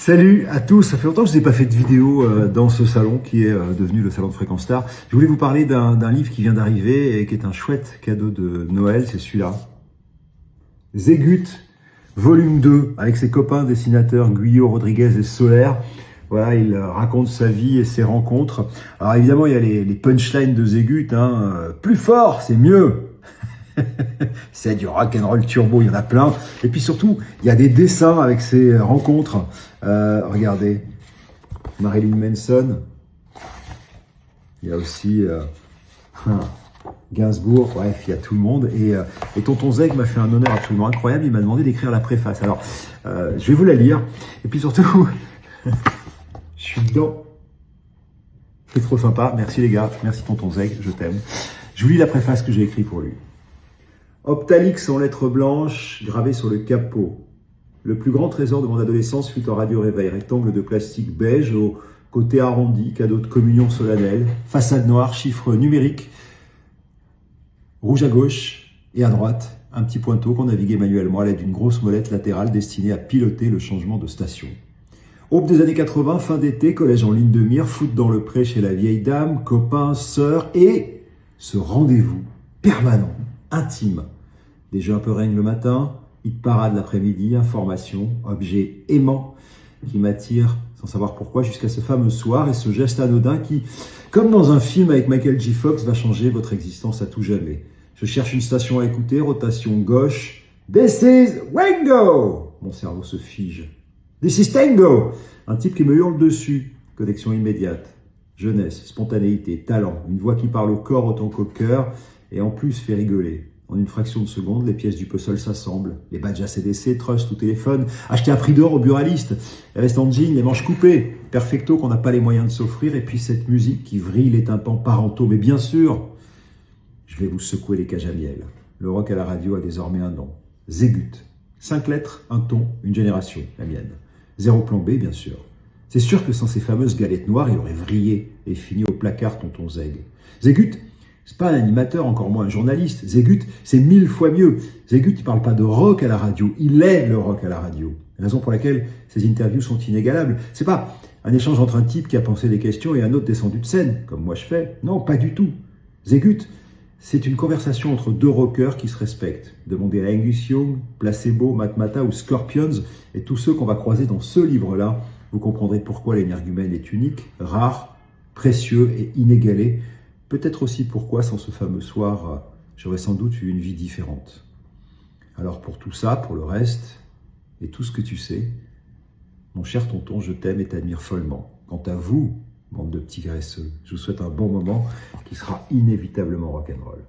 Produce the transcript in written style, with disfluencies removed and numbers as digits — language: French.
Salut à tous, ça fait longtemps que je n'ai pas fait de vidéo dans ce salon qui est devenu le salon de Fréquence Star. Je voulais vous parler d'un livre qui vient d'arriver et qui est un chouette cadeau de Noël, c'est celui-là. Zégut, volume 2, avec ses copains dessinateurs Guyot, Rodriguez et Soler. Voilà, il raconte sa vie et ses rencontres. Alors évidemment, il y a les punchlines de Zégut, plus fort, c'est mieux. C'est du rock'n'roll turbo, il y en a plein. Et puis surtout, il y a des dessins avec ses rencontres. Regardez, Marilyn Manson. Il y a aussi Gainsbourg. Bref, il y a tout le monde. Et Tonton Zeg m'a fait un honneur absolument incroyable. Il m'a demandé d'écrire la préface. Alors, je vais vous la lire. Et puis surtout, je suis dedans. C'est trop sympa. Merci les gars. Merci Tonton Zeg. Je t'aime. Je vous lis la préface que j'ai écrite pour lui. Optalix en lettres blanches, gravé sur le capot. Le plus grand trésor de mon adolescence fut un radio-réveil, rectangle de plastique beige, au côté arrondi, cadeau de communion solennelle, façade noire, chiffre numérique, rouge à gauche et à droite, un petit pointeau qu'on naviguait manuellement à l'aide d'une grosse molette latérale destinée à piloter le changement de station. Aube des années 80, fin d'été, collège en ligne de mire, foot dans le pré chez la vieille dame, copains, sœurs et ce rendez-vous permanent, intime. Des jeux un peu règnes le matin, hit parade l'après-midi, information, objet aimant qui m'attire sans savoir pourquoi jusqu'à ce fameux soir et ce geste anodin qui, comme dans un film avec Michael J. Fox, va changer votre existence à tout jamais. Je cherche une station à écouter, rotation gauche. This is Wango! Mon cerveau se fige. This is Tango! Un type qui me hurle dessus. Connexion immédiate. Jeunesse, spontanéité, talent. Une voix qui parle au corps autant qu'au cœur et en plus fait rigoler. En une fraction de seconde, les pièces du puzzle s'assemblent. Les badges ACDC, Trust ou téléphone, achetés à prix d'or au buraliste, les vestes en jean, les manches coupées, perfecto qu'on n'a pas les moyens de s'offrir, et puis cette musique qui vrille les tympans parentaux. Mais bien sûr, je vais vous secouer les cages à miel. Le rock à la radio a désormais un nom. Zégut. 5 lettres, un ton, une génération, la mienne. 0 plan B, bien sûr. C'est sûr que sans ces fameuses galettes noires, il aurait vrillé et fini au placard Tonton Zeg. Zégut, c'est pas un animateur, encore moins un journaliste. Zégut, c'est 1000 fois mieux. Zégut, il parle pas de rock à la radio. Il est le rock à la radio. Raison pour laquelle ses interviews sont inégalables. C'est pas un échange entre un type qui a pensé des questions et un autre descendu de scène, comme moi je fais. Non, pas du tout. Zégut, c'est une conversation entre deux rockers qui se respectent. Demandez à Angus Young, Placebo, Matmata ou Scorpions et tous ceux qu'on va croiser dans ce livre-là. Vous comprendrez pourquoi l'énergumène est unique, rare, précieux et inégalé. Peut-être aussi pourquoi, sans ce fameux soir, j'aurais sans doute eu une vie différente. Alors pour tout ça, pour le reste, et tout ce que tu sais, mon cher tonton, je t'aime et t'admire follement. Quant à vous, bande de petits graisseux, je vous souhaite un bon moment qui sera inévitablement rock'n'roll.